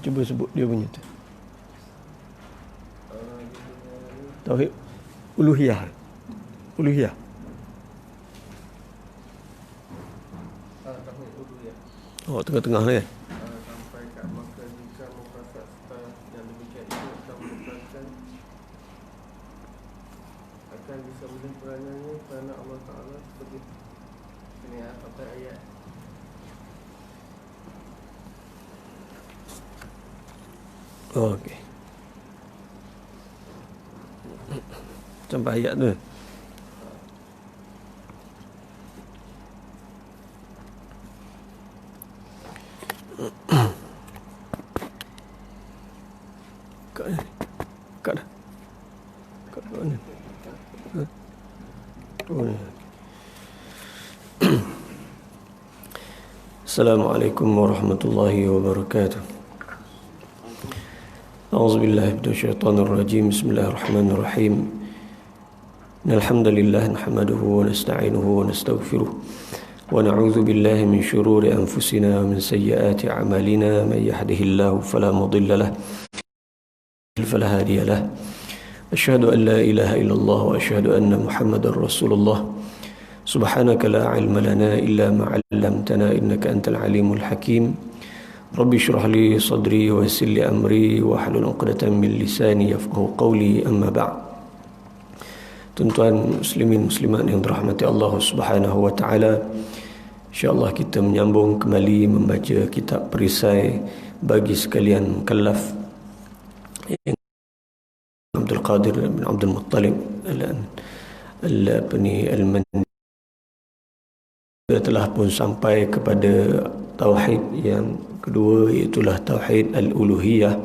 Cuba sebut dia punya tu. Tauhid uluhiyah. Uluhiyah. Oh, tengah-tengah ni kan? Sampai kat maka jika mufasat dan demikian itu akan menyebabkan akan bisa boleh peranannya kerana Allah Ta'ala seperti ini apa ayat. Oh, okey. Sampai ayat tu. Kat mana? Oh, ni. Assalamualaikum warahmatullahi wabarakatuh. A'udzubillahi minasyaitonirrajim. Bismillahirrahmanirrahim. Alhamdulillah nahmaduhu wa nasta'inuhu wa nastaghfiruh wa na'udzu billahi min shururi anfusina wa min sayyiati a'malina man yahdihillahu fala mudilla lahu fala hadiya lahu. Asyhadu an la ilaha illallah wa asyhadu anna Muhammadar Rasulullah. Subhanaka la ilma lana illa ma 'allamtana innaka antal alimul hakim. Rabbi shrah li sadri wa yassir li amri wa hlul 'uqdatam min lisani yafqahu qawli, amma ba'd. Tuan-tuan muslimin muslimat yang dirahmati Allah Subhanahu wa taala, insya-Allah kita menyambung kembali membaca kitab perisai bagi sekalian mukallaf Abdul Qadir bin Abdul Muttalib al-Mandi. Telah pun sampai kepada tauhid yang kedua, iaitu tauhid al-uluhiyah,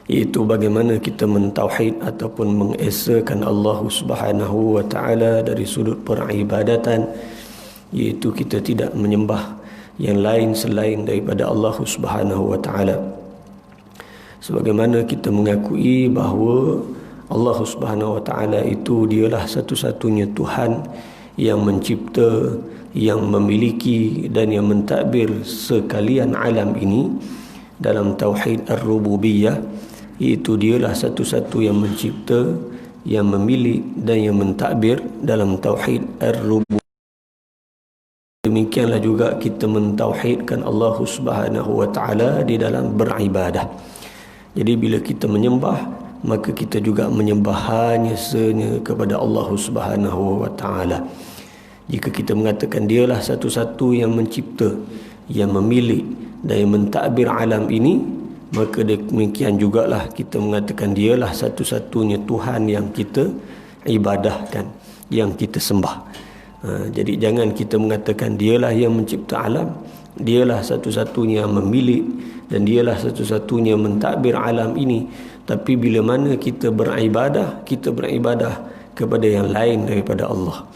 iaitu bagaimana kita mentauhid ataupun mengesakan Allah Subhanahu wa taala dari sudut peribadatan, iaitu kita tidak menyembah yang lain selain daripada Allah Subhanahu wa taala. Sebagaimana kita mengakui bahawa Allah Subhanahu wa taala itu dialah satu-satunya Tuhan yang mencipta, yang memiliki dan yang mentadbir sekalian alam ini dalam tauhid ar-rububiyah, iaitu dialah satu-satu yang mencipta, yang memilih dan yang mentadbir dalam tauhid ar-rububiyah. Demikianlah juga kita mentauhidkan Allah Subhanahu wa taala di dalam beribadah. Jadi bila kita menyembah, maka kita juga menyembah hanya senya kepada Allah Subhanahu wa taala. Jika kita mengatakan dialah satu-satu yang mencipta, yang memilih dan yang mentadbir alam ini, maka demikian jugalah kita mengatakan dialah satu-satunya Tuhan yang kita ibadahkan, yang kita sembah. Jadi jangan kita mengatakan dialah yang mencipta alam, dialah satu-satunya yang memilih dan dialah satu-satunya mentadbir alam ini. Tapi bila mana kita beribadah kepada yang lain daripada Allah,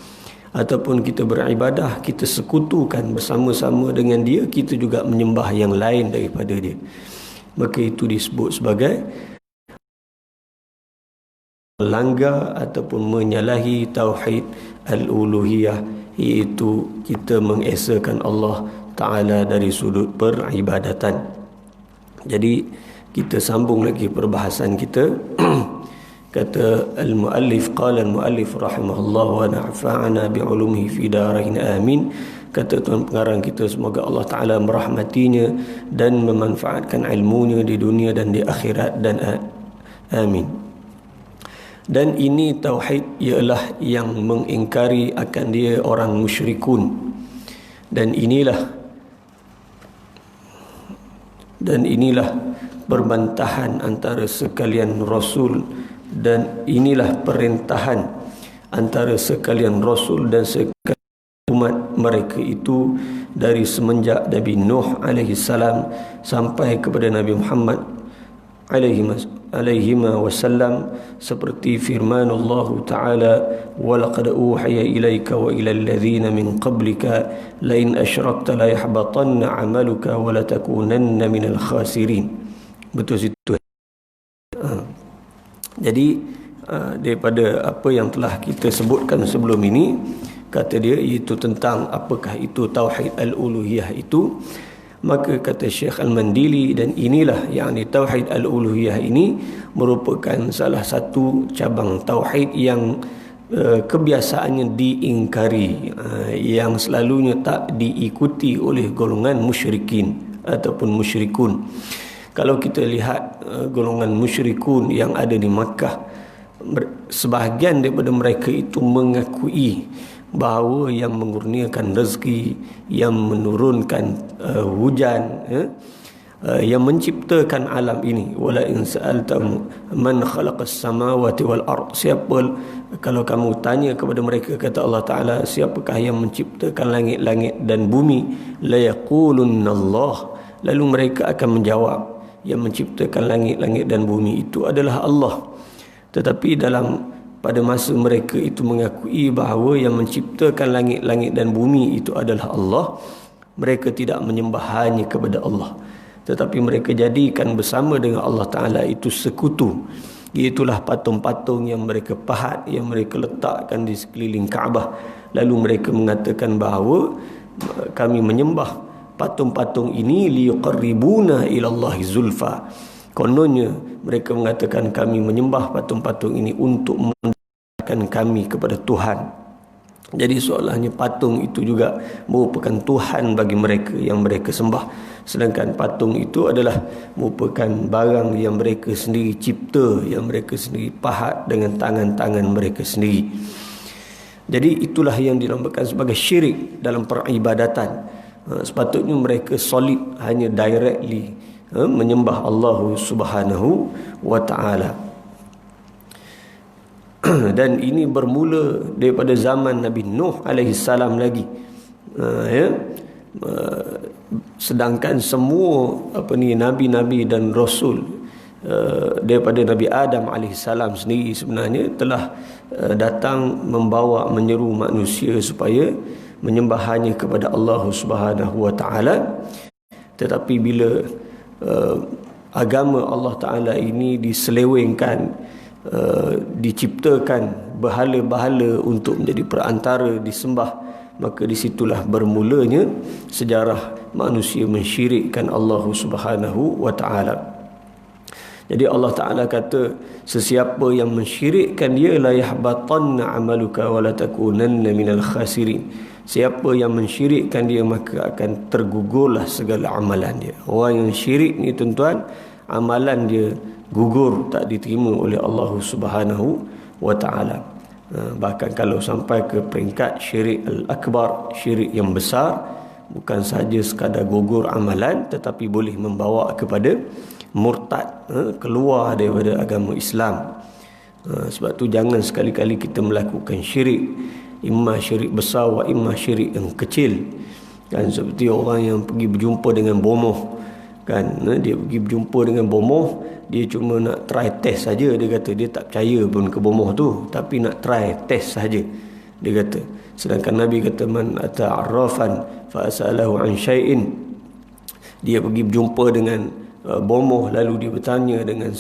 ataupun kita beribadah, kita sekutukan bersama-sama dengan dia, kita juga menyembah yang lain daripada dia, maka itu disebut sebagai melanggar ataupun menyalahi tauhid al-uluhiyah, iaitu kita mengesakan Allah Ta'ala dari sudut peribadatan. Jadi kita sambung lagi perbahasan kita. Kata al-muallif, qala al-muallif rahimahullah wa na'fa'ana bi'ulumihi fi darain amin. Kata tuan pengarang kita, semoga Allah Ta'ala merahmatinya dan memanfaatkan ilmunya di dunia dan di akhirat, dan amin. Dan ini tauhid ialah yang mengingkari akan dia orang musyrikun. Dan inilah perbantahan antara sekalian Rasul, dan inilah perintahan antara sekalian Rasul dan sekalian umat mereka itu dari semenjak Nabi Nuh alaihi salam sampai kepada Nabi Muhammad alaihi wasallam, seperti firman Allah Ta'ala, وَلَقَدْ أُوحِيَ إِلَيْكَ وَإِلَى الَّذِينَ مِنْ قَبْلِكَ لَئِنْ أَشْرَكْتَ لَيَحْبَطَنَّ عَمَلُكَ وَلَتَكُونَنَّ مِنَ الْخَاسِرِينَ. Betul situ. Jadi daripada apa yang telah kita sebutkan sebelum ini, kata dia, iaitu tentang apakah itu tauhid al-uluhiyah itu. Maka kata Syekh Al-Mandili, dan inilah yakni tauhid al-uluhiyah ini merupakan salah satu cabang tauhid yang kebiasaannya diingkari, yang selalunya tak diikuti oleh golongan musyrikin ataupun musyrikun. Kalau kita lihat golongan musyrikun yang ada di Makkah, sebahagian daripada mereka itu mengakui bahawa yang mengurniakan rezeki, yang menurunkan hujan, yang menciptakan alam ini, wala in sa'altam man khalaqas samawati wal ard, siapa, kalau kamu tanya kepada mereka, kata Allah Ta'ala, siapakah yang menciptakan langit-langit dan bumi, la yaqulunna Allah, lalu mereka akan menjawab, yang menciptakan langit-langit dan bumi itu adalah Allah. Tetapi pada masa mereka itu mengakui bahawa yang menciptakan langit-langit dan bumi itu adalah Allah, mereka tidak menyembah hanya kepada Allah, tetapi mereka jadikan bersama dengan Allah Ta'ala itu sekutu. Iaitulah patung-patung yang mereka pahat, yang mereka letakkan di sekeliling Kaabah. Lalu mereka mengatakan bahawa kami menyembah patung-patung ini liyuqarribuna ilallahi zulfa. Kononnya mereka mengatakan kami menyembah patung-patung ini untuk mendekatkan kami kepada Tuhan. Jadi seolahnya patung itu juga merupakan Tuhan bagi mereka yang mereka sembah, sedangkan patung itu adalah merupakan barang yang mereka sendiri cipta, yang mereka sendiri pahat dengan tangan-tangan mereka sendiri. Jadi itulah yang dinamakan sebagai syirik dalam peribadatan. Sepatutnya mereka solid hanya directly menyembah Allah Subhanahu wa Ta'ala. Dan ini bermula daripada zaman Nabi Nuh alaihi salam lagi. Sedangkan semua nabi-nabi dan rasul daripada Nabi Adam alaihi salam sendiri sebenarnya telah datang menyeru manusia supaya menyembah hanya kepada Allah Subhanahu wa Ta'ala. Tetapi bila agama Allah Ta'ala ini diselewengkan, diciptakan berhala-berhala untuk menjadi perantara disembah, maka disitulah bermulanya sejarah manusia mensyirikkan Allah Subhanahu wa Ta'ala. Jadi Allah Ta'ala kata, sesiapa yang mensyirikkan dia, la yahbatanna amaluka wa la takunanna minal khasirin. Siapa yang mensyirikkan dia, maka akan tergugurlah segala amalan dia. Orang yang syirik ni tuan-tuan, amalan dia gugur, tak diterima oleh Allah Subhanahu wa Ta'ala. Bahkan kalau sampai ke peringkat syirik al-akbar, syirik yang besar, bukan sahaja sekadar gugur amalan, tetapi boleh membawa kepada murtad, keluar daripada agama Islam. Sebab tu jangan sekali-kali kita melakukan syirik, imma syirik besar wa imma syirik yang kecil. Kan seperti orang yang pergi berjumpa dengan bomoh, kan, dia pergi berjumpa dengan bomoh, dia cuma nak try test saja. Dia kata dia tak percaya pun ke bomoh tu, tapi nak try test saja, dia kata. Sedangkan Nabi kata, man ata'arrafan fa asalahu an syai'in, dia pergi berjumpa dengan bomoh, lalu dia bertanya dengan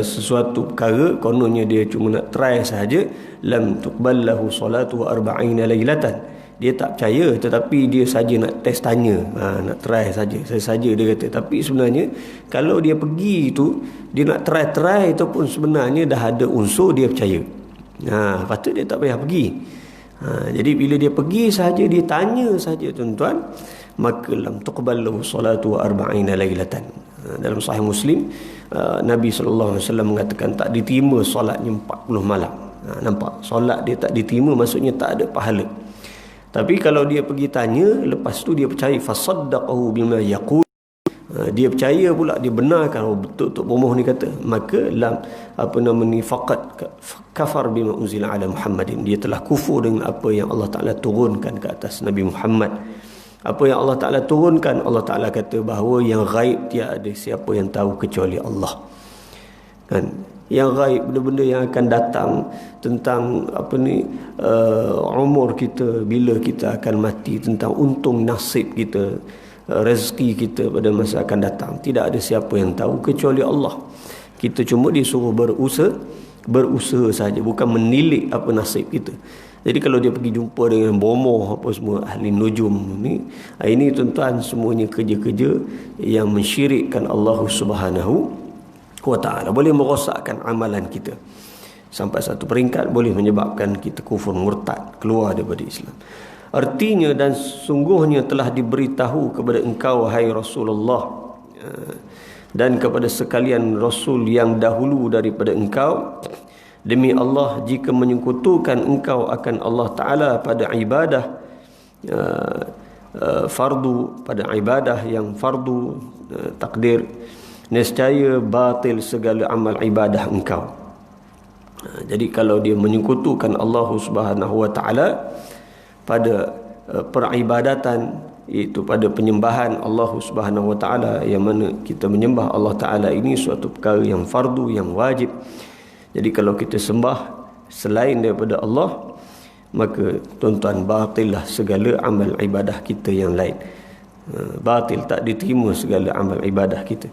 sesuatu perkara, kononnya dia cuma nak try sahaja, lam tuqballahu salatu 40 lailatan. Dia tak percaya, tetapi dia saja nak test tanya, nak try saja, saja dia kata. Tapi sebenarnya kalau dia pergi tu, dia nak try itu pun sebenarnya dah ada unsur dia percaya. Patut dia tak payah pergi. Jadi bila dia pergi saja, dia tanya saja tuan-tuan, maka lam tuqballahu salatu 40 lailatan. Dalam Sahih Muslim, Nabi SAW mengatakan tak diterima solatnya 40 malam. Nampak? Solat dia tak diterima, maksudnya tak ada pahala. Tapi kalau dia pergi tanya, lepas tu dia percaya, fasaddaqahu bima yaqul, dia percaya pula, dia benarkan, betul-betul bomoh ni kata, maka faqad kafar bima unzila ala Muhammadin, dia telah kufur dengan apa yang Allah Ta'ala turunkan ke atas Nabi Muhammad. Apa yang Allah Ta'ala turunkan, Allah Ta'ala kata bahawa yang ghaib tiada siapa yang tahu kecuali Allah. Kan? Yang ghaib, benda-benda yang akan datang tentang umur kita, bila kita akan mati, tentang untung nasib kita, rezeki kita pada masa akan datang, tidak ada siapa yang tahu kecuali Allah. Kita cuma disuruh berusaha saja, bukan menilik apa nasib kita. Jadi kalau dia pergi jumpa dengan bomoh apa semua ahli nujum ni, ini tuan-tuan semuanya kerja-kerja yang mensyirikkan Allah Subhanahu wa taala. Boleh merosakkan amalan kita. Sampai satu peringkat boleh menyebabkan kita kufur murtad, keluar daripada Islam. Artinya dan sungguhnya telah diberitahu kepada engkau hai Rasulullah dan kepada sekalian Rasul yang dahulu daripada engkau, demi Allah jika menyekutukan engkau akan Allah Ta'ala pada ibadah fardu, pada ibadah yang fardu takdir, nescaya batil segala amal ibadah engkau. Jadi kalau dia menyekutukan Allah Subhanahu wa taala pada peribadatan, iaitu pada penyembahan Allah Subhanahu wa taala, yang mana kita menyembah Allah Taala ini suatu perkara yang fardu, yang wajib. Jadi kalau kita sembah selain daripada Allah, maka tuan-tuan batillah segala amal ibadah kita yang lain. Batil, tak diterima segala amal ibadah kita.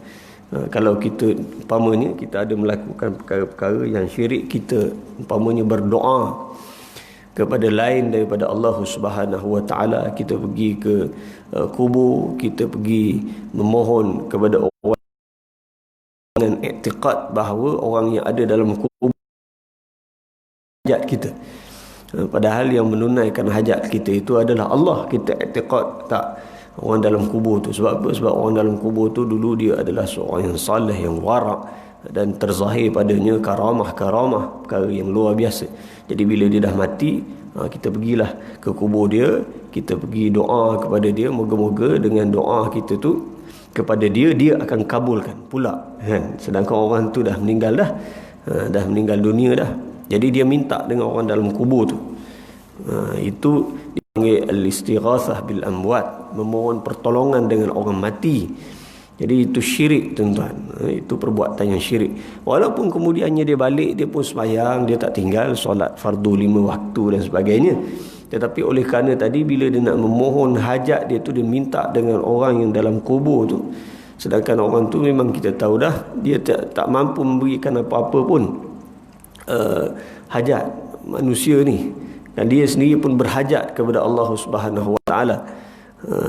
Kalau kita umpamanya kita ada melakukan perkara-perkara yang syirik, kita umpamanya berdoa kepada lain daripada Allah Subhanahu wa taala, kita pergi ke kubur, kita pergi memohon kepada orang dengan i'tiqad bahawa orang yang ada dalam kubur hajat kita, padahal yang menunaikan hajat kita itu adalah Allah. Kita i'tiqad tak orang dalam kubur tu. Sebab apa? Sebab orang dalam kubur tu dulu dia adalah seorang yang saleh, yang warak, dan terzahir padanya karamah-karamah, perkara yang luar biasa. Jadi bila dia dah mati, kita pergilah ke kubur dia, kita pergi doa kepada dia, moga-moga dengan doa kita tu kepada dia, dia akan kabulkan pula, kan? Sedangkan orang tu dah meninggal dah meninggal dunia dah. Jadi dia minta dengan orang dalam kubur tu. Itu dipanggil al-istighatsah bil amwat, memohon pertolongan dengan orang mati. Jadi itu syirik, tuan-tuan. Itu perbuatan yang syirik. Walaupun kemudiannya dia balik, dia pun sembahyang, dia tak tinggal solat fardu 5 waktu dan sebagainya. Tetapi oleh kerana tadi bila dia nak memohon hajat dia tu, dia minta dengan orang yang dalam kubur tu. Sedangkan orang tu memang kita tahu dah, dia tak mampu memberikan apa-apa pun hajat manusia ni. Dan dia sendiri pun berhajat kepada Allah Subhanahu wa taala.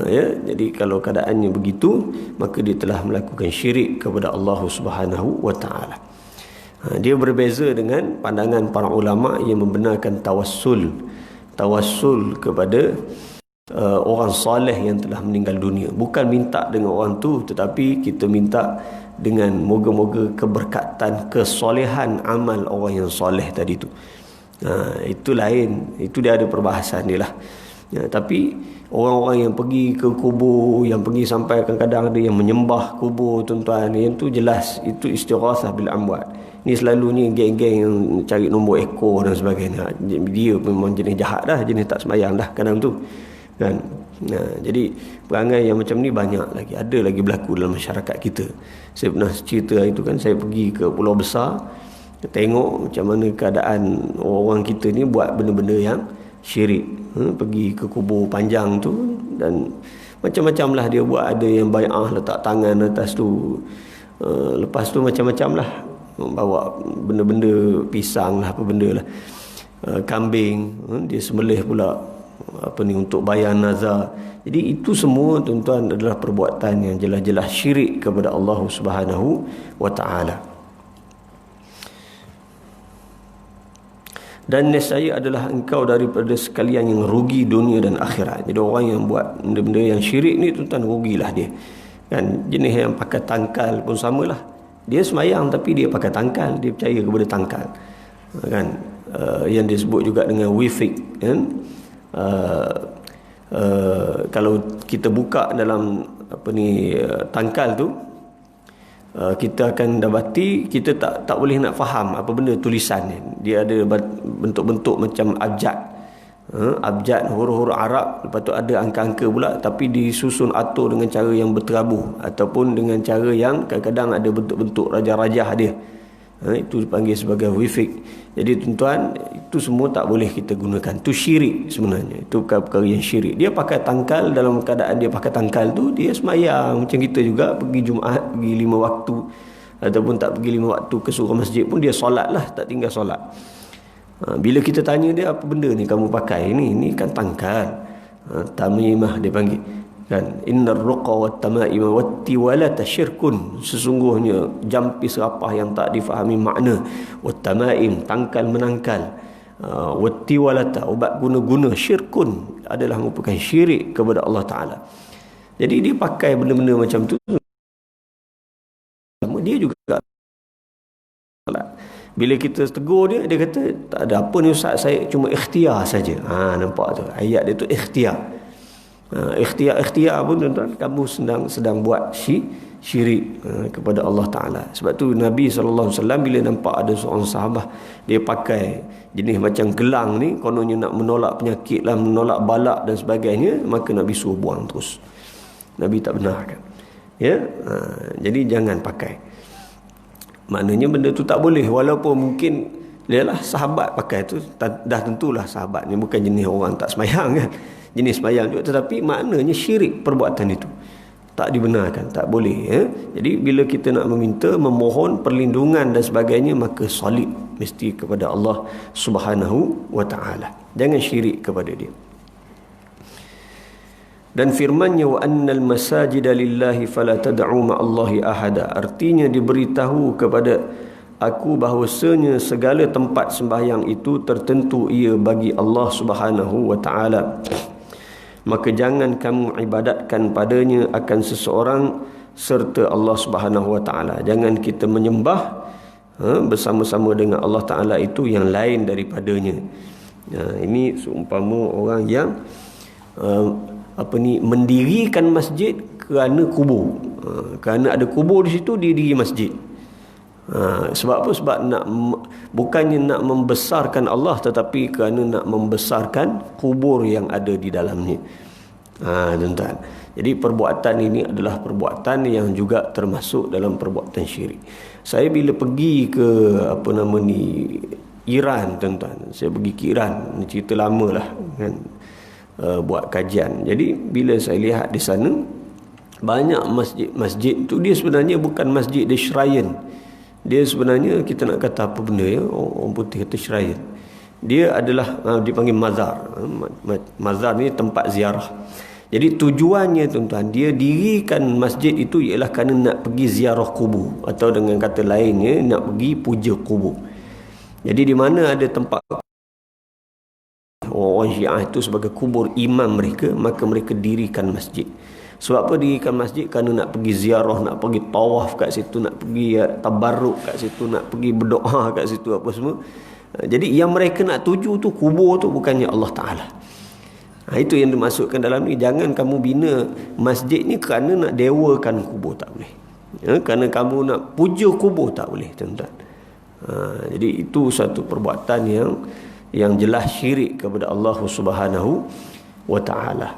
Ya, jadi kalau keadaannya begitu, maka dia telah melakukan syirik kepada Allah Subhanahu wa taala. Dia berbeza dengan pandangan para ulama yang membenarkan tawassul kepada orang saleh yang telah meninggal dunia. Bukan minta dengan orang tu, tetapi kita minta dengan moga-moga keberkatan, kesolehan amal orang yang soleh tadi tu. Itu lain, itu dia ada perbahasan dia lah. Tapi orang-orang yang pergi ke kubur, yang pergi sampai kadang-kadang ada yang menyembah kubur, tuan-tuan, yang tu jelas itu istighatsah bil amwat. Ni selalunya geng-geng yang cari nombor ekor dan sebagainya. Dia memang jenis jahat dah, jenis tak sembahyang dah kadang tu, kan? Jadi perangai yang macam ni banyak lagi, ada lagi berlaku dalam masyarakat kita. Saya pernah cerita itu kan, saya pergi ke Pulau Besar, tengok macam mana keadaan orang kita ni buat benda-benda yang syirik. Pergi ke kubur panjang tu dan macam-macam lah dia buat. Ada yang bai'ah letak tangan atas tu, lepas tu macam-macam lah, bawa benda-benda pisang lah, apa benda lah, kambing, dia sembelih pula untuk bayar nazar. Jadi itu semua, tuan-tuan, adalah perbuatan yang jelas-jelas syirik kepada Allah Subhanahu wa taala. Dan nescaya adalah engkau daripada sekalian yang rugi dunia dan akhirat. Jadi orang yang buat benda-benda yang syirik ni, tuan-tuan, rugilah dia, kan? Jenis yang pakai tangkal pun samalah. Dia semayang tapi dia pakai tangkal, dia percaya kepada tangkal, kan? Yang disebut juga dengan wifik, kan? Kalau kita buka dalam tangkal tu, kita akan dapati kita tak boleh nak faham apa benda tulisan ni. Dia ada bentuk-bentuk macam abjad, abjad huruf-huruf Arab, lepas tu ada angka-angka pula, tapi disusun atur dengan cara yang berterabuh ataupun dengan cara yang kadang-kadang ada bentuk-bentuk rajah-rajah dia. Itu dipanggil sebagai wifik. Jadi tuan-tuan, itu semua tak boleh kita gunakan. Itu syirik sebenarnya. Itu perkara yang syirik. Dia pakai tangkal, dalam keadaan dia pakai tangkal tu, dia semayang macam kita juga, pergi Jumaat, pergi 5 waktu, ataupun tak pergi 5 waktu ke surau masjid pun dia solat lah, tak tinggal solat. Bila kita tanya dia, apa benda ni kamu pakai? Ini kan tangkal. Tamimah dia panggil. Kan, innar ruqa wat tamaima wat tiwalata syirkun, sesungguhnya jampi serapah yang tak difahami makna, wat tamaim tangkal menangkal, wat tiwalata ubat guna-guna, syirkun adalah merupakan syirik kepada Allah Taala. Jadi dia pakai benda-benda macam tu, dia juga. Bila kita tegur dia, dia kata tak ada apa ni ustaz, saya cuma ikhtiar saja. Nampak tu ayat dia tu ikhtiar. Ikhtiar pun tuan-tuan, kamu sedang buat syirik kepada Allah Taala. Sebab tu Nabi SAW bila nampak ada seorang sahabat dia pakai jenis macam gelang ni, kononnya nak menolak penyakit lah, menolak balak dan sebagainya, maka Nabi suruh buang terus. Nabi tak benarkan. Jadi jangan pakai. Maknanya benda tu tak boleh, walaupun mungkin ialah sahabat pakai tu, dah tentulah sahabat ni bukan jenis orang tak semayang kan, jenis semayang juga, tetapi maknanya syirik perbuatan itu, tak dibenarkan, tak boleh. Jadi bila kita nak meminta, memohon perlindungan dan sebagainya, maka solid mesti kepada Allah Subhanahu wa Ta'ala, jangan syirik kepada dia. Dan firman-Nya, wa annal masajida lillahi fala tad'u ma'allahi ahada, artinya diberitahu kepada aku bahawasanya segala tempat sembahyang itu tertentu ia bagi Allah Subhanahu wa Ta'ala, maka jangan kamu ibadatkan padanya akan seseorang serta Allah Subhanahu wa Ta'ala. Jangan kita menyembah bersama-sama dengan Allah Ta'ala itu yang lain daripadanya. Ini seumpama orang yang mendirikan masjid kerana kubur. Kerana ada kubur di situ, dia diri masjid. Sebab apa? Sebab bukannya nak membesarkan Allah, tetapi kerana nak membesarkan kubur yang ada di dalamnya. Tuan-tuan, jadi perbuatan ini adalah perbuatan yang juga termasuk dalam perbuatan syirik. Saya bila pergi ke Iran, tuan-tuan, saya pergi ke Iran, cerita lama lah kan, buat kajian. Jadi bila saya lihat di sana, banyak masjid tu dia sebenarnya bukan masjid, dia shrine. Dia sebenarnya, kita nak kata apa benda ya, orang putih kata shrine. Dia adalah dipanggil mazar. Mazar ni tempat ziarah. Jadi tujuannya tuan-tuan, dia dirikan masjid itu ialah kerana nak pergi ziarah kubur, atau dengan kata lainnya nak pergi puja kubur. Jadi di mana ada tempat orang Syiah itu sebagai kubur imam mereka, maka mereka dirikan masjid. Sebab apa dirikan masjid? Kerana nak pergi ziarah, nak pergi tawaf kat situ, nak pergi tabarruk kat situ, nak pergi berdoa kat situ, apa semua. Jadi yang mereka nak tuju tu kubur tu, bukannya Allah Ta'ala. Itu yang dimasukkan dalam ni. Jangan kamu bina masjid ni kerana nak dewakan kubur, tak boleh. Kerana kamu nak puja kubur, tak boleh, tuan-tuan. Jadi itu satu perbuatan yang jelas syirik kepada Allah Subhanahu wa Ta'ala.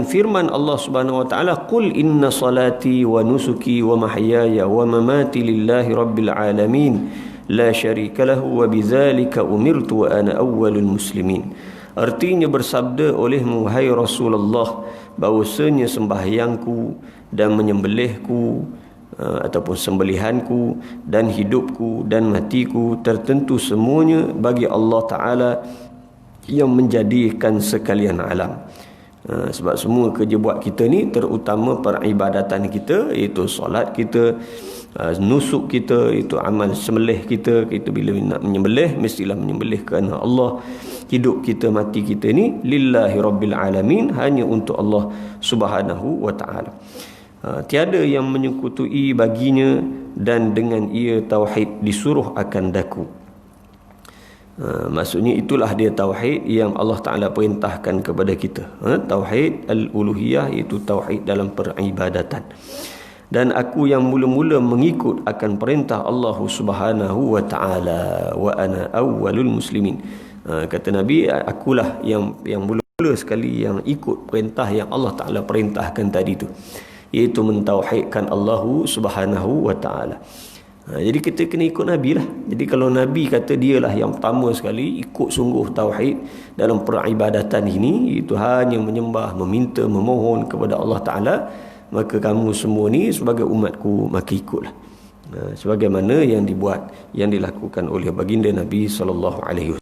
Firman Allah Subhanahu wa Ta'ala, qul inna salati wa nusuki wa mahyaya wa mamati lillahi rabbil alamin la syarika lahu wa bidzalika umirtu wa ana awwalul muslimin. Artinya, bersabda olehmu hai Rasulullah, bahawasanya sembahyangku dan menyembelihku ataupun sembelihanku dan hidupku dan matiku tertentu semuanya bagi Allah Ta'ala yang menjadikan sekalian alam. Sebab semua kerja buat kita ni, terutama peribadatan kita, iaitu solat kita, nusuk kita, itu amal sembelih kita. Kita bila nak menyembelih, mestilah menyembelih kerana Allah. Hidup kita, mati kita ni lillahi rabbil alamin, hanya untuk Allah Subhanahu wa Ta'ala. Tiada yang menyekutui baginya, dan dengan ia tauhid disuruh akan daku. Maksudnya itulah dia tauhid yang Allah Ta'ala perintahkan kepada kita. Tauhid al-uluhiyah, itu tauhid dalam peribadatan. Dan aku yang mula-mula mengikut akan perintah Allah Subhanahu wa Ta'ala, wa ana awwalul muslimin. Kata Nabi, akulah yang mula-mula sekali yang ikut perintah yang Allah Ta'ala perintahkan tadi tu, iaitu mentauhidkan Allah Subhanahu wa Ta'ala. Jadi kita kena ikut Nabi lah. Jadi kalau Nabi kata dialah yang pertama sekali ikut sungguh tauhid dalam peribadatan ini, itu hanya menyembah, meminta, memohon kepada Allah Ta'ala, maka kamu semua ni sebagai umatku, maka ikutlah. Sebagaimana yang dilakukan oleh baginda Nabi SAW.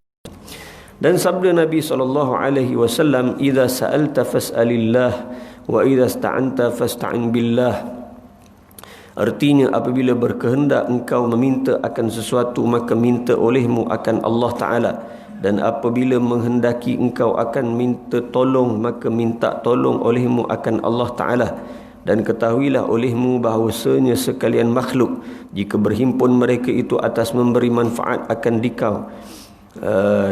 Dan sabda Nabi SAW, "Idza sa'alta fas'alillah wa idza ista'anta fasta'in billah." Artinya apabila berkehendak engkau meminta akan sesuatu, maka minta olehmu akan Allah Ta'ala. Dan apabila menghendaki engkau akan minta tolong, maka minta tolong olehmu akan Allah Ta'ala. Dan ketahuilah olehmu bahawasanya sekalian makhluk, jika berhimpun mereka itu atas memberi manfaat akan dikau,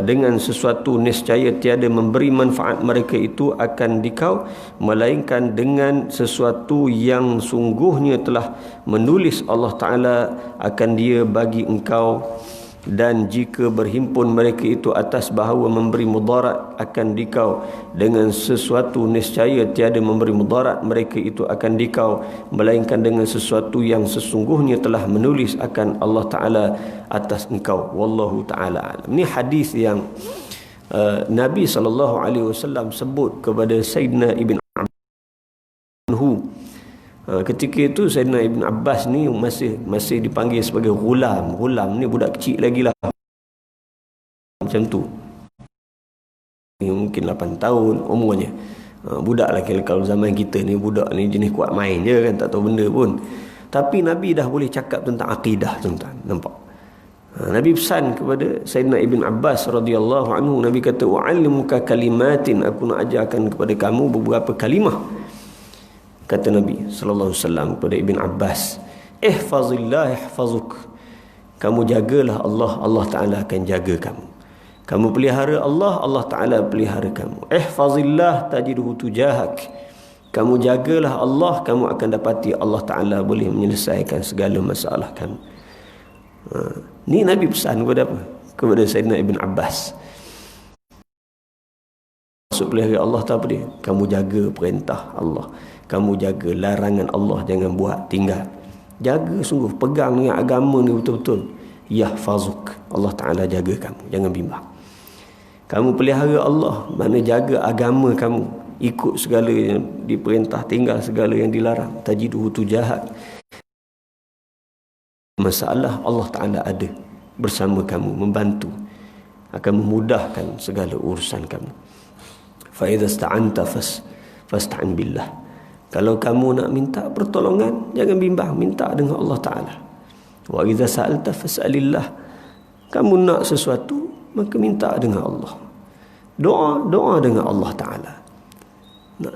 dengan sesuatu niscaya tiada memberi manfaat mereka itu akan dikau, melainkan dengan sesuatu yang sungguhnya telah menulis Allah Ta'ala akan dia bagi engkau. Dan jika berhimpun mereka itu atas bahawa memberi mudarat akan dikau, dengan sesuatu niscaya tiada memberi mudarat mereka itu akan dikau, melainkan dengan sesuatu yang sesungguhnya telah menulis akan Allah Ta'ala atas engkau. Wallahu Ta'ala alam. Ini hadis yang Nabi SAW sebut kepada Sayyidina Ibn Abbas. Ketika itu Sayyidina Ibn Abbas ni masih dipanggil sebagai ghulam. Ghulam ni budak kecil lagi lah, macam tu, mungkin 8 tahun umurnya. Budak lah kalau zaman kita ni, budak ni jenis kuat main je kan, tak tahu benda pun. Tapi Nabi dah boleh cakap tentang akidah, tuan-tuan. Nampak? Nabi pesan kepada Sayyidina Ibn Abbas radhiyallahu anhu, Nabi kata, "Wa'allimuka kalimatin," aku nak ajarkan kepada kamu beberapa kalimah. Kata Nabi sallallahu alaihi wasallam kepada Ibn Abbas, "Ihfazillah yahfazuk." Kamu jagalah Allah, Allah Ta'ala akan jaga kamu. Kamu pelihara Allah, Allah Ta'ala pelihara kamu. Ihfazillah tajidhu tujahak. Kamu jagalah Allah, kamu akan dapati Allah Ta'ala boleh menyelesaikan segala masalah kamu. Ni Nabi pesan kepada apa? Kepada Sayyidina Ibn Abbas. Maksud pelihara Allah tak apa dia? Kamu jaga perintah Allah, kamu jaga larangan Allah, jangan buat tinggal. Jaga sungguh, pegang dengan agama ni betul-betul. Yahfazuk, Allah Ta'ala jaga kamu, jangan bimbang. Kamu pelihara Allah, mana jaga agama kamu, ikut segala yang diperintah, tinggal segala yang dilarang. Tajiduhu tujahak. Masalah Allah Ta'ala ada bersama kamu, membantu, akan memudahkan segala urusan kamu. Fa idza sta'anta fasta'in billah. Kalau kamu nak minta pertolongan, jangan bimbang, minta dengan Allah Ta'ala. Wa idza sa'alta fas'alillah. Kamu nak sesuatu, maka minta dengan Allah. Doa dengan Allah Ta'ala. Nah,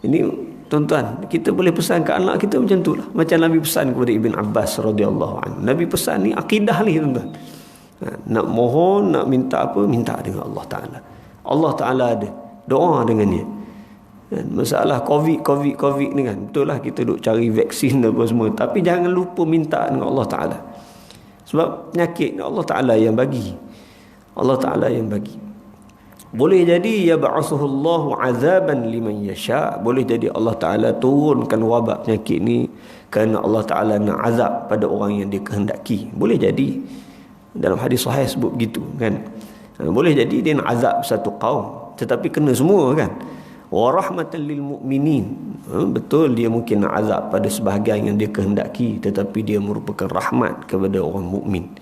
ini tuan-tuan, kita boleh pesan ke anak kita macam itulah. Macam Nabi pesan kepada Ibn Abbas radhiyallahu anhu. Nabi pesan ni akidah ni, tuan-tuan. Nak mohon, nak minta apa, minta dengan Allah Ta'ala. Allah Ta'ala ada, doa dengannya. Masalah COVID ni kan, betul lah kita duk cari vaksin apa semua, tapi jangan lupa minta dengan Allah Ta'ala. Sebab penyakit Allah Ta'ala yang bagi. Allah Ta'ala yang bagi. Boleh jadi yab'athuhullahu 'adzaban liman yasha'. Boleh jadi Allah Ta'ala turunkan wabak penyakit ni kerana Allah Ta'ala nak azab pada orang yang dia kehendaki. Boleh jadi. Dalam hadis sahih sebut begitu kan. Boleh jadi dia nak azab satu kaum, tetapi kena semua kan. Wa rahmatan lil mu'minin. Betul, dia mungkin nak azab pada sebahagian yang dia kehendaki, tetapi dia merupakan rahmat kepada orang mukmin.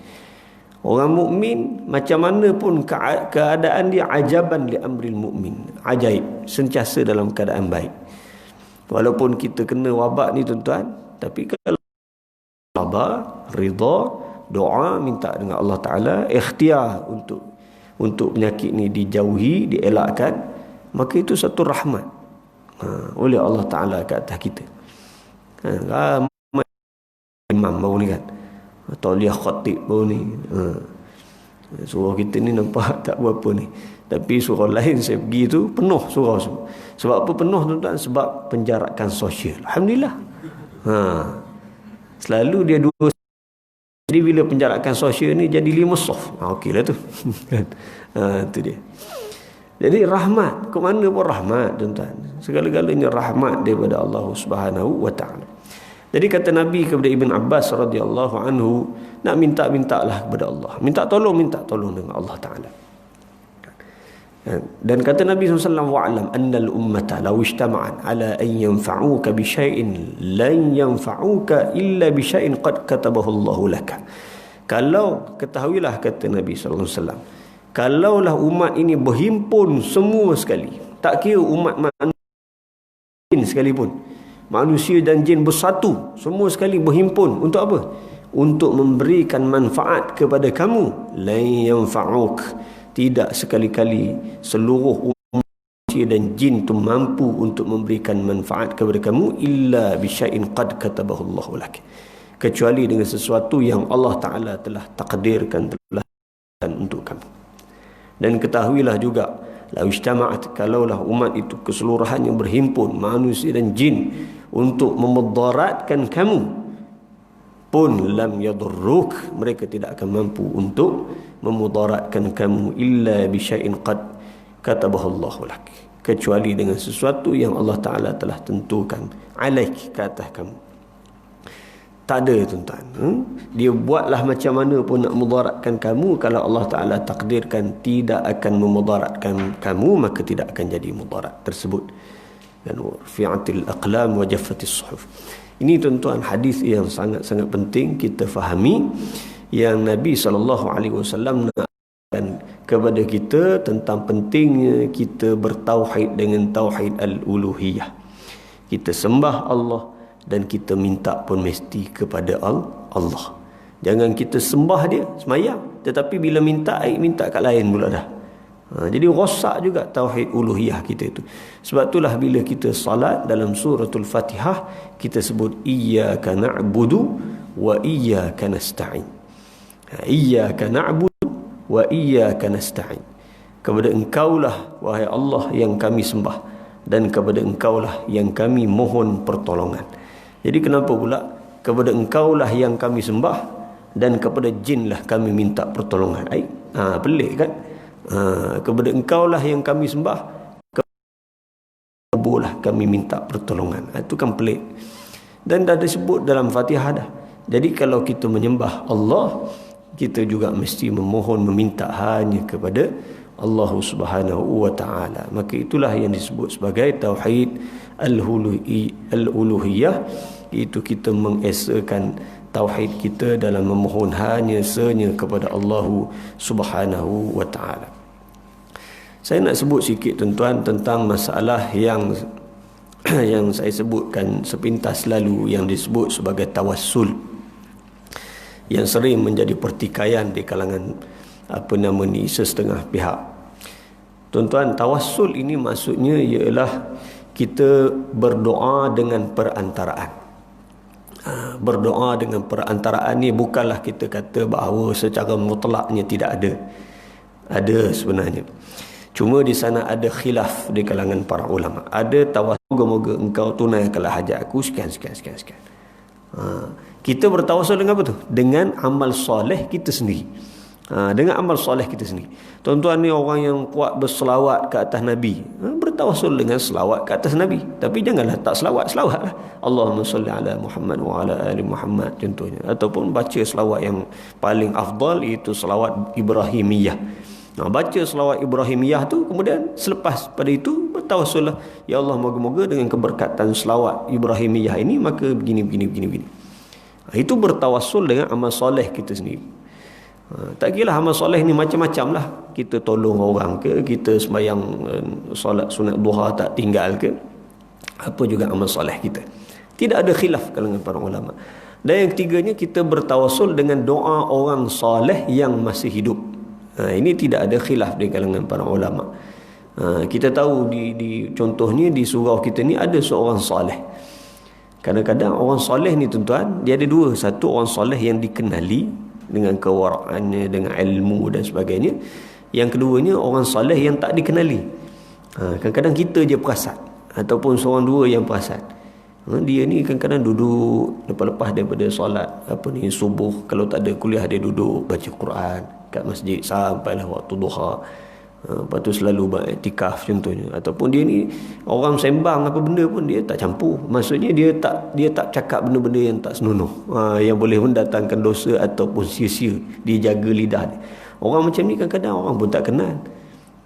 Orang mukmin macam mana pun keadaan dia, ajaban li amril mukmin. Ajaib, sentiasa dalam keadaan baik. Walaupun kita kena wabak ni tuan-tuan, tapi kalau sabar, rida, doa, minta dengan Allah Ta'ala, ikhtiar untuk penyakit ni dijauhi, dielakkan, maka itu satu rahmat oleh Allah Ta'ala ke atas kita. Imam baru ni kan, Tauliah khatib baru ni, surah kita ni nampak tak berapa ni, tapi surah lain saya pergi tu penuh surah semua. Sebab apa penuh tuan-tuan? Sebab penjarakan sosial. Alhamdulillah. Selalu dia dua. Jadi bila penjarakan sosial ni jadi 5 soft, okeylah tu. Itu dia. Jadi rahmat, ke mana pun rahmat tuan-tuan. Segala-galanya rahmat daripada Allah Subhanahu wa taala. Jadi kata Nabi kepada Ibn Abbas radhiyallahu anhu, nak mintalah kepada Allah, minta tolong dengan Allah Taala. Dan kata Nabi SAW, wa'lam annal ummata law ijtama'at ala an yanfa'uka bi syai'in lan yanfa'uka illa bi syai'in qad katabahu Allahu laka. Kalau ketahuilah, kata Nabi SAW, kalaulah umat ini berhimpun semua sekali, tak kira umat manusia sekalipun, manusia dan jin bersatu semua sekali berhimpun untuk apa? Untuk memberikan manfaat kepada kamu, lan yanfa'uk, tidak sekali-kali seluruh umat manusia dan jin itu mampu untuk memberikan manfaat kepada kamu illa bisyai'in qad katabahu Allahu lak, kecuali dengan sesuatu yang Allah Ta'ala telah takdirkan, telah untuk kamu. Dan ketahuilah juga, la ijtama'at, kalaulah umat itu keseluruhannya berhimpun, manusia dan jin, untuk memudaratkan kamu pun, lam yadurruk, mereka tidak akan mampu untuk memudaratkan kamu illa bisyai'in qad katabahu Allahu lak, kecuali dengan sesuatu yang Allah Ta'ala telah tentukan alaik, ke atas kamu. Tak ada, tuan-tuan. Dia buatlah macam mana pun nak mudaratkan kamu, kalau Allah Ta'ala takdirkan tidak akan memudaratkan kamu, maka tidak akan jadi mudarat tersebut. Dan fi'atil aqlam wa jaffatis suhuf. Ini, tuan-tuan, hadis yang sangat-sangat penting kita fahami, yang Nabi SAW nakkan kepada kita tentang pentingnya kita bertauhid dengan tauhid al-uluhiyah. Kita sembah Allah dan kita minta pun mesti kepada Allah. Jangan kita sembah dia semayang, tetapi bila minta kat lain pula dah. Jadi rosak juga tauhid uluhiyah kita itu. Sebab itulah bila kita salat dalam suratul Fatihah, kita sebut iyyaka na'budu wa iyyaka nasta'in. Iyyaka na'budu wa iyyaka nasta'in. Kepada engkaulah wahai Allah yang kami sembah, dan kepada engkaulah yang kami mohon pertolongan. Jadi kenapa pula kepada engkaulah yang kami sembah dan kepada jinlah kami minta pertolongan? Pelik kan? Kepada engkaulah yang kami sembah, kepada kami minta pertolongan. Itu kan pelik. Dan dah disebut dalam Fatihah dah. Jadi kalau kita menyembah Allah, kita juga mesti memohon, meminta hanya kepada Allah Subhanahu wa Ta'ala. Maka itulah yang disebut sebagai tauhid al-uluhiyah. Itu kita mengesakan tauhid kita dalam memohon hanya senya kepada Allah Subhanahu wa Ta'ala. Saya nak sebut sikit, tuan-tuan, tentang masalah yang saya sebutkan sepintas lalu, yang disebut sebagai tawassul, yang sering menjadi pertikaian di kalangan sesetengah pihak. Tuan-tuan, tawassul ini maksudnya ialah kita berdoa dengan perantaraan. Berdoa dengan perantaraan ni bukanlah kita kata bahawa secara mutlaknya tidak ada. Ada sebenarnya. Cuma di sana ada khilaf di kalangan para ulama. Ada tawassul, moga-moga engkau tunaikanlah hajat aku sekian. Kita bertawassul dengan apa tu? Dengan amal soleh kita sendiri. Dengan amal soleh kita sendiri. Tuan-tuan ni orang yang kuat berselawat ke atas Nabi, bertawassul dengan selawat ke atas Nabi. Tapi janganlah tak selawat lah. Allahumma salli ala Muhammad wa ala ali Muhammad contohnya. Ataupun baca selawat yang paling afdal, iaitu selawat Ibrahimiyah. Baca selawat Ibrahimiyah tu, kemudian selepas pada itu bertawassul lah, ya Allah, moga-moga dengan keberkatan selawat Ibrahimiyah ini maka begini. Itu bertawassul dengan amal soleh kita sendiri. Tak kira lah amal soleh ni macam-macam lah. Kita tolong orang ke, kita sembahyang solat sunat duha tak tinggal ke, apa juga amal soleh kita. Tidak ada khilaf kalangan para ulama. Dan yang ketiganya, kita bertawassul dengan doa orang soleh yang masih hidup. Ini tidak ada khilaf di kalangan para ulama. Kita tahu di contohnya di surau kita ni ada seorang soleh. Kadang-kadang orang soleh ni, tuan-tuan, dia ada dua. Satu, orang soleh yang dikenali dengan kewaraannya, dengan ilmu dan sebagainya. Yang keduanya, orang soleh yang tak dikenali. Kadang-kadang kita je perasan, ataupun seorang dua yang perasan. Dia ni kadang-kadang duduk lepas-lepas daripada solat subuh, kalau tak ada kuliah dia duduk baca Quran kat masjid sampailah waktu duha. Lepas tu selalu beriktikaf contohnya. Ataupun dia ni orang sembang apa benda pun dia tak campur. Maksudnya dia tak cakap benda-benda yang tak senonoh, yang boleh mendatangkan dosa ataupun sia-sia. Dia jaga lidah dia. Orang macam ni kadang-kadang orang pun tak kenal.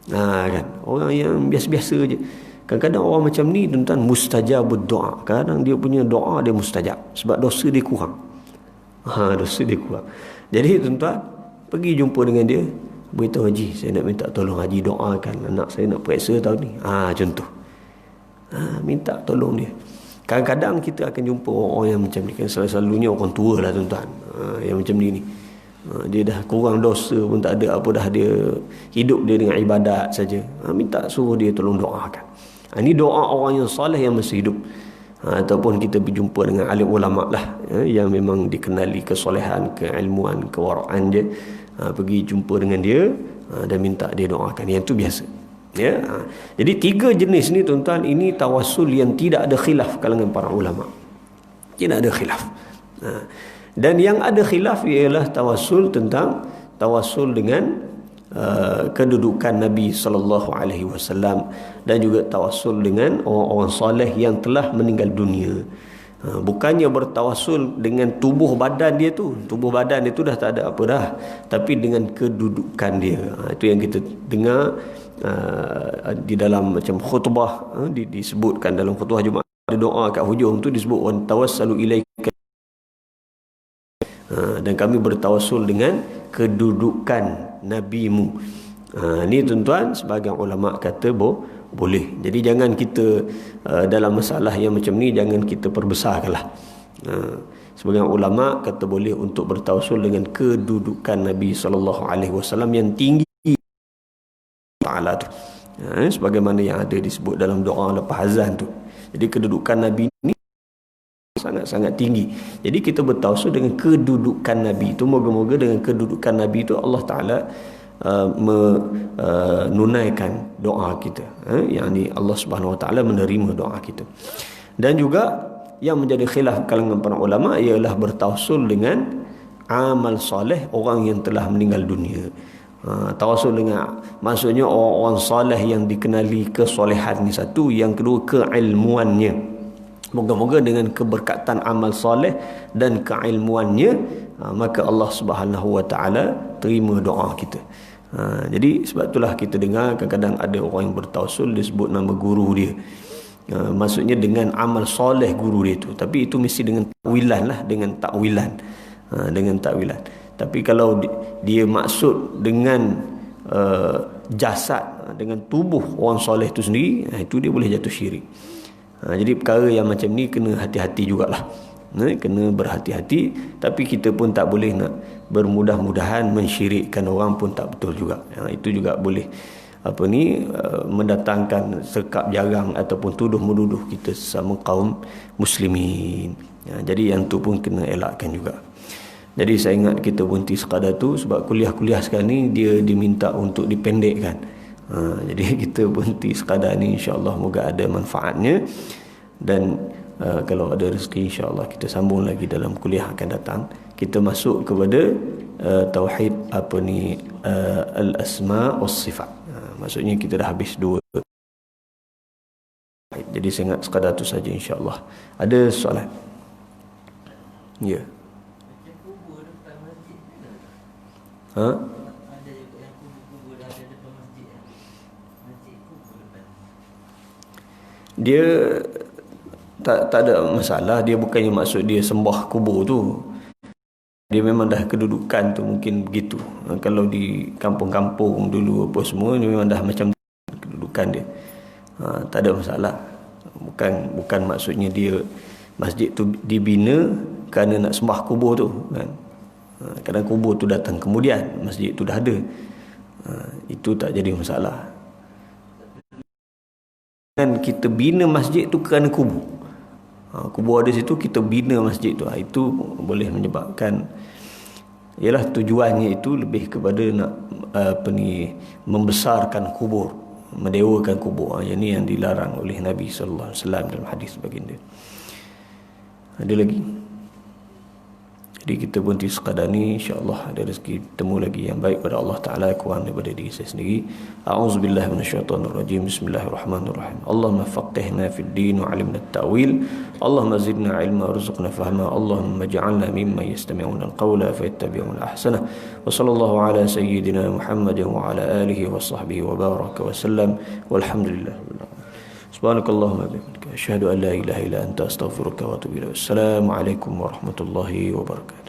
Kan, orang yang biasa-biasa je. Kadang-kadang orang macam ni tuan-tuan mustajabud doa. Kadang dia punya doa dia mustajab sebab dosa dia kurang. Dosa dia kurang. Jadi tuan-tuan pergi jumpa dengan dia, beritahu haji, saya nak minta tolong haji doakan anak saya nak periksa tahun ni. Contoh. Minta tolong dia. Kadang-kadang kita akan jumpa orang yang macam ni kan, selalunya orang tua lah tuan-tuan. Yang macam ni. Dia dah kurang dosa pun tak ada apa dah, dia hidup dia dengan ibadat saja. Minta suruh dia tolong doakan. Ini doa orang yang soleh yang masih hidup. Ataupun kita berjumpa dengan alim ulama lah, yang memang dikenali kesolehan, keilmuan, kewaraan dia. Pergi jumpa dengan dia dan minta dia doakan. Yang tu biasa. Jadi 3 jenis ni tuan-tuan, ini tawassul yang tidak ada khilaf kalangan para ulama. Tidak ada khilaf. Dan yang ada khilaf ialah tawassul tentang tawassul dengan kedudukan Nabi sallallahu alaihi wasallam, dan juga tawassul dengan orang-orang soleh yang telah meninggal dunia. Bukannya bertawassul dengan tubuh badan dia tu. Tubuh badan dia tu dah tak ada apa dah, tapi dengan kedudukan dia. Itu yang kita dengar di dalam macam khutbah, disebutkan dalam khutbah Jumaat, ada doa kat hujung tu disebut wan tawassalu ilaika, dan kami bertawassul dengan kedudukan nabimu. Ni tuan-tuan sebagian ulama kata boleh. Jadi jangan kita dalam masalah yang macam ni jangan kita perbesarkanlah. Sebagian ulama kata boleh untuk bertawassul dengan kedudukan Nabi sallallahu alaihi wasallam yang tinggi taala tu. Sebagaimana yang ada disebut dalam doa lepas azan tu. Jadi kedudukan Nabi ni sangat-sangat tinggi. Jadi kita bertawassul dengan kedudukan Nabi itu. Moga-moga dengan kedudukan Nabi itu Allah Ta'ala menunaikan doa kita. Yang Allah Subhanahu Wa Ta'ala menerima doa kita. Dan juga yang menjadi khilaf kalangan para ulama ialah bertawassul dengan amal soleh orang yang telah meninggal dunia. Tawassul dengan maksudnya orang-orang soleh yang dikenali kesolehan ni satu, yang kedua keilmuannya. Moga-moga dengan keberkatan amal soleh dan keilmuannya, maka Allah Subhanahu Wa Ta'ala terima doa kita. Jadi sebab itulah kita dengar kadang-kadang ada orang yang bertawassul disebut nama guru dia. Maksudnya dengan amal soleh guru dia tu, tapi itu mesti dengan takwilan lah, dengan takwilan. Tapi kalau dia maksud dengan jasad, dengan tubuh orang soleh tu sendiri, itu dia boleh jatuh syirik. Jadi perkara yang macam ni kena hati-hati jugalah. Kena berhati-hati. Tapi kita pun tak boleh nak bermudah-mudahan mensyirikkan orang pun tak betul juga. Itu juga boleh mendatangkan sekap jarang ataupun tuduh-menuduh kita sesama kaum muslimin. Jadi yang tu pun kena elakkan juga. Jadi saya ingat kita berhenti sekadar tu sebab kuliah-kuliah sekarang ni dia diminta untuk dipendekkan. Jadi kita berhenti sekadar ni, insya-Allah moga ada manfaatnya. Dan kalau ada rezeki insya-Allah kita sambung lagi dalam kuliah akan datang. Kita masuk kepada tauhid al-asma was sifat. Maksudnya kita dah habis 2. Jadi saya ingat sekadar tu saja insya-Allah. Ada soalan? Ya. Dia tak ada masalah. Dia bukannya maksud dia sembah kubur tu. Dia memang dah kedudukan tu mungkin begitu. Kalau di kampung-kampung dulu apa semua, dia memang dah macam kedudukan dia. Tak ada masalah. Bukan maksudnya dia masjid tu dibina kerana nak sembah kubur tu kan. Kadang kubur tu datang kemudian, masjid tu dah ada. Itu tak jadi masalah. Dan kita bina masjid tu kerana kubur. Kubur ada situ, kita bina masjid tu. Itu boleh menyebabkan, ialah tujuannya itu lebih kepada nak membesarkan kubur, mendewakan kubur. Yang ini yang dilarang oleh Nabi sallallahu alaihi wasallam dalam hadis baginda. Ada lagi? Jadi kita berhenti sekadar ni, insya-Allah ada rezeki temu lagi yang baik pada Allah Taala, kurang daripada diri saya sendiri. A'udzubillahi minasyaitonirrajim. Bismillahirrahmanirrahim. Allahumma faqihna fid din wa 'allimna at-ta'wil. Allahumma zidna 'ilma warzuqna fahma. Allahumma ij'alna mimman yastami'una al-qawla fayattabi'una ahsana. Wa sallallahu ala sayyidina Muhammadin wa ala alihi wa sahbihi wa baraka wa sallam. Walhamdulillah. Subhanakallahumma wa bihamdika asyhadu an la ilaha illa anta astaghfiruka wa atubu ilaik. Assalamualaikum warahmatullahi wabarakatuh.